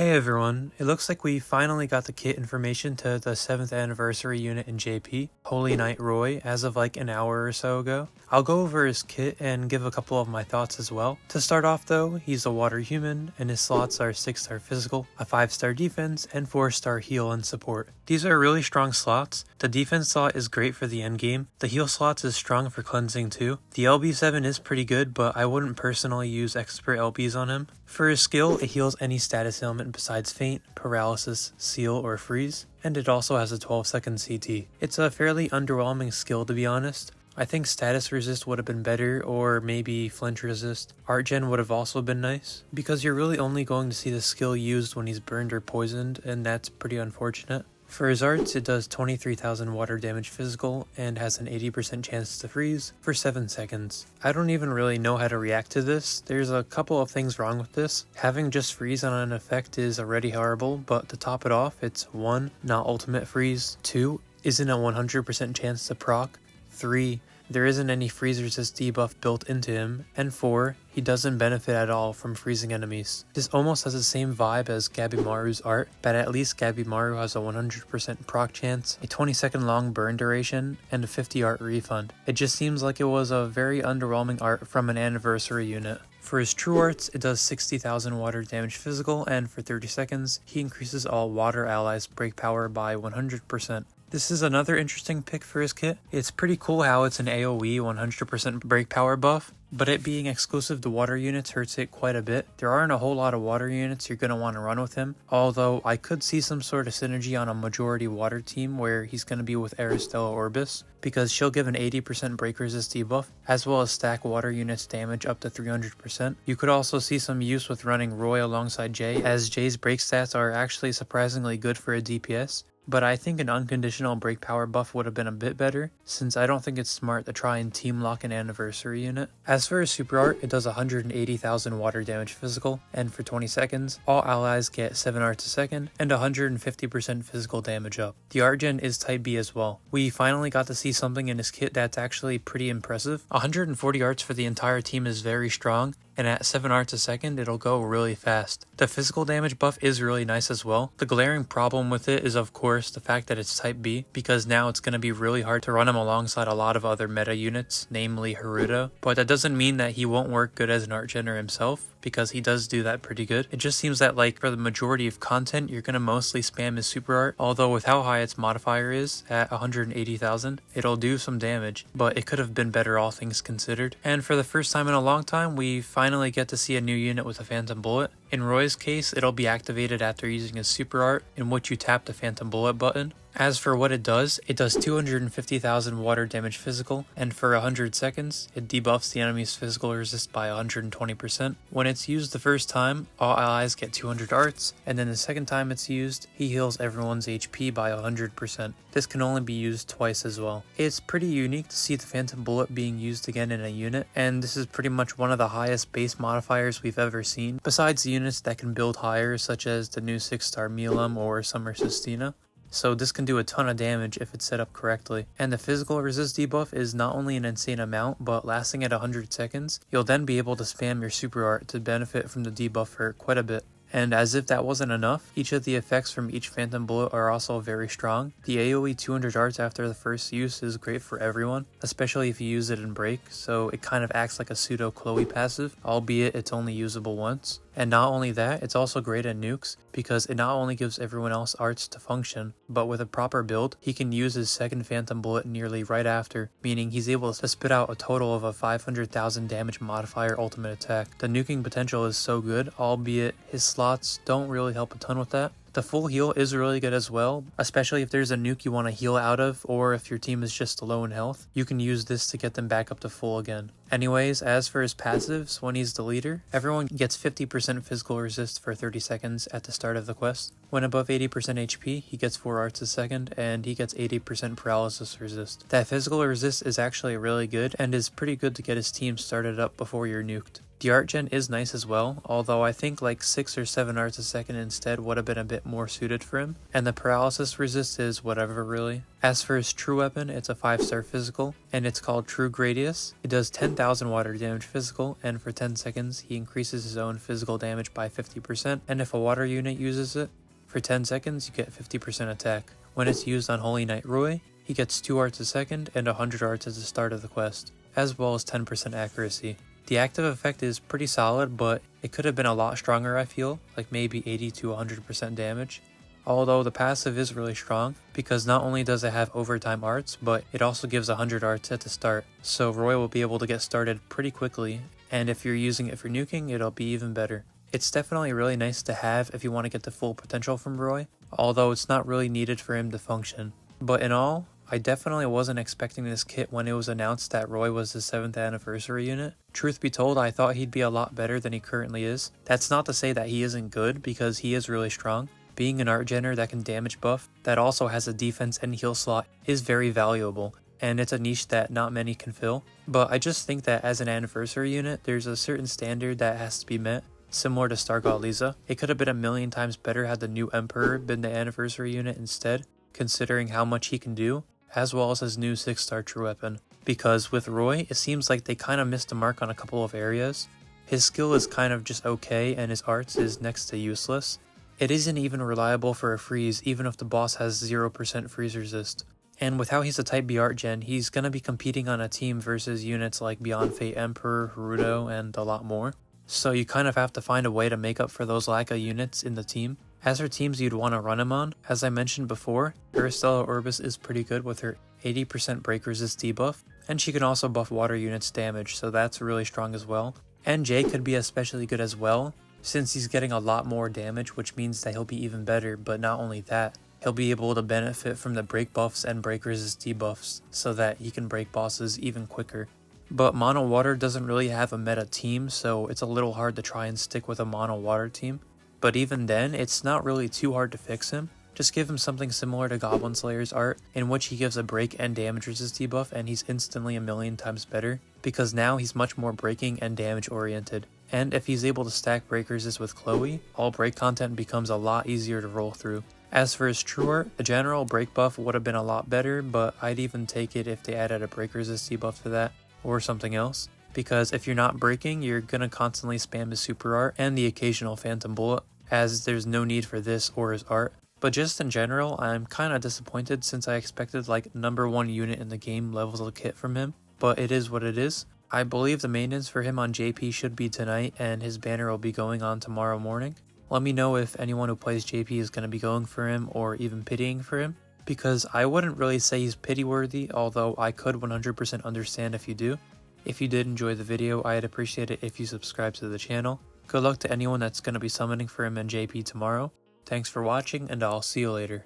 Hey everyone, it looks like we finally got the kit information to the 7th anniversary unit in JP, Holy Knight Roy, as of like an hour or so ago. I'll go over his kit and give a couple of my thoughts as well. To start off though, he's a water human and his slots are 6-star physical, a 5-star defense, and 4-star heal and support. These are really strong slots. The defense slot is great for the endgame. The heal slots is strong for cleansing too. The LB7 is pretty good, but I wouldn't personally use expert LBs on him. For his skill, it heals any status ailment besides faint, paralysis, seal, or freeze, and it also has a 12-second CT. It's a fairly underwhelming skill to be honest. I think status resist would have been better, or maybe flinch resist. Art gen would have also been nice, because you're really only going to see the skill used when he's burned or poisoned, and that's pretty unfortunate. For his arts, it does 23,000 water damage physical and has an 80% chance to freeze for 7 seconds. I don't even really know how to react to this. There's a couple of things wrong with this. Having just freeze on an effect is already horrible, but to top it off, it's 1. Not ultimate freeze, 2. Isn't a 100% chance to proc, 3. There isn't any freeze resist debuff built into him, and 4. He doesn't benefit at all from freezing enemies. This almost has the same vibe as Gabimaru's art, but at least Gabimaru has a 100% proc chance, a 20-second long burn duration, and a 50 art refund. It just seems like it was a very underwhelming art from an anniversary unit. For his true arts, it does 60,000 water damage physical, and for 30 seconds, he increases all water allies' break power by 100%. This is another interesting pick for his kit. It's pretty cool how it's an AoE 100% break power buff, but it being exclusive to water units hurts it quite a bit. There aren't a whole lot of water units you're going to want to run with him, although I could see some sort of synergy on a majority water team where he's going to be with Aristella Orbis, because she'll give an 80% break resist debuff, as well as stack water units damage up to 300%. You could also see some use with running Roy alongside Jay, as Jay's break stats are actually surprisingly good for a DPS. But I think an unconditional break power buff would have been a bit better, since I don't think it's smart to try and team lock an anniversary unit. As for his super art, it does 180,000 water damage physical, and for 20 seconds, all allies get 7 arts a second, and 150% physical damage up. The art gen is type B as well. We finally got to see something in his kit that's actually pretty impressive. 140 arts for the entire team is very strong, and at 7 arts a second, it'll go really fast. The physical damage buff is really nice as well. The glaring problem with it is of course the fact that it's type B, because now it's going to be really hard to run him alongside a lot of other meta units, namely Haruto, but that doesn't mean that he won't work good as an art gener himself, because he does do that pretty good. It just seems that like for the majority of content, you're going to mostly spam his super art, although with how high its modifier is, at 180,000, it'll do some damage, but it could have been better all things considered. And for the first time in a long time, we finally get to see a new unit with a Phantom Bullet. In Roy's case, it'll be activated after using his super art, in which you tap the Phantom Bullet button. As for what it does 250,000 water damage physical, and for 100 seconds, it debuffs the enemy's physical resist by 120%. When it's used the first time, all allies get 200 arts, and then the second time it's used, he heals everyone's HP by 100%. This can only be used twice as well. It's pretty unique to see the Phantom Bullet being used again in a unit, and this is pretty much one of the highest base modifiers we've ever seen, besides the units that can build higher, such as the new 6-star Milam or Summer Sistina. So this can do a ton of damage if it's set up correctly. And the physical resist debuff is not only an insane amount, but lasting at 100 seconds, you'll then be able to spam your super art to benefit from the debuff for quite a bit. And as if that wasn't enough, each of the effects from each Phantom Bullet are also very strong. The AoE 200 arts after the first use is great for everyone, especially if you use it in break, so it kind of acts like a pseudo Chloe passive, albeit it's only usable once. And not only that, it's also great at nukes, because it not only gives everyone else arts to function, but with a proper build, he can use his second Phantom Bullet nearly right after, meaning he's able to spit out a total of a 500,000 damage modifier ultimate attack. The nuking potential is so good, albeit his slots don't really help a ton with that. The full heal is really good as well, especially if there's a nuke you want to heal out of, or if your team is just low in health, you can use this to get them back up to full again. Anyways, as for his passives, when he's the leader, everyone gets 50% physical resist for 30 seconds at the start of the quest. When above 80% HP, he gets 4 arts a second, and he gets 80% paralysis resist. That physical resist is actually really good, and is pretty good to get his team started up before you're nuked. The art gen is nice as well, although I think like 6 or 7 arts a second instead would have been a bit more suited for him, and the paralysis resist is whatever really. As for his true weapon, it's a 5-star physical, and it's called True Gradius. It does 10,000 water damage physical, and for 10 seconds he increases his own physical damage by 50%, and if a water unit uses it, for 10 seconds you get 50% attack. When it's used on Holy Knight Roy, he gets 2 arts a second and 100 arts at the start of the quest, as well as 10% accuracy. The active effect is pretty solid, but it could have been a lot stronger I feel, like maybe 80 to 100% damage. Although the passive is really strong, because not only does it have overtime arts, but it also gives 100 arts at the start, so Roy will be able to get started pretty quickly, and if you're using it for nuking, it'll be even better. It's definitely really nice to have if you want to get the full potential from Roy, although it's not really needed for him to function. But in all, I definitely wasn't expecting this kit when it was announced that Roy was the 7th anniversary unit. Truth be told, I thought he'd be a lot better than he currently is. That's not to say that he isn't good, because he is really strong. Being an art genner that can damage buff, that also has a defense and heal slot, is very valuable, and it's a niche that not many can fill. But I just think that as an anniversary unit, there's a certain standard that has to be met. Similar to Stargod Lisa, it could have been a million times better had the new Emperor been the anniversary unit instead, considering how much he can do, as well as his new 6-star true weapon. Because with Roy, it seems like they kind of missed the mark on a couple of areas. His skill is kind of just okay, and his arts is next to useless. It isn't even reliable for a freeze, even if the boss has 0% freeze resist. And with how he's a type B art gen, he's gonna be competing on a team versus units like Beyond Fate Emperor, Haruto, and a lot more. So you kind of have to find a way to make up for those lack of units in the team. As for teams you'd want to run him on, as I mentioned before, Aristella Orbis is pretty good with her 80% break resist debuff, and she can also buff water units damage, so that's really strong as well. And Jay could be especially good as well, since he's getting a lot more damage, which means that he'll be even better, but not only that, he'll be able to benefit from the break buffs and break resist debuffs, so that he can break bosses even quicker. But Mono Water doesn't really have a meta team, so it's a little hard to try and stick with a Mono Water team. But even then, it's not really too hard to fix him. Just give him something similar to Goblin Slayer's art, in which he gives a break and damage resist debuff, and he's instantly a million times better, because now he's much more breaking and damage oriented. And if he's able to stack break resist with Chloe, all break content becomes a lot easier to roll through. As for his true art, a general break buff would have been a lot better, but I'd even take it if they added a break resist debuff to that, or something else. Because if you're not breaking, you're gonna constantly spam his super art and the occasional phantom bullet, as there's no need for this or his art. But just in general, I'm kinda disappointed since I expected like #1 unit in the game levels of kit from him, but it is what it is. I believe the maintenance for him on JP should be tonight, and his banner will be going on tomorrow morning. Let me know if anyone who plays JP is gonna be going for him or even pitying for him, because I wouldn't really say he's pity worthy, although I could 100% understand if you do. If you did enjoy the video, I'd appreciate it if you subscribe to the channel. Good luck to anyone that's going to be summoning for him in JP tomorrow. Thanks for watching, and I'll see you later.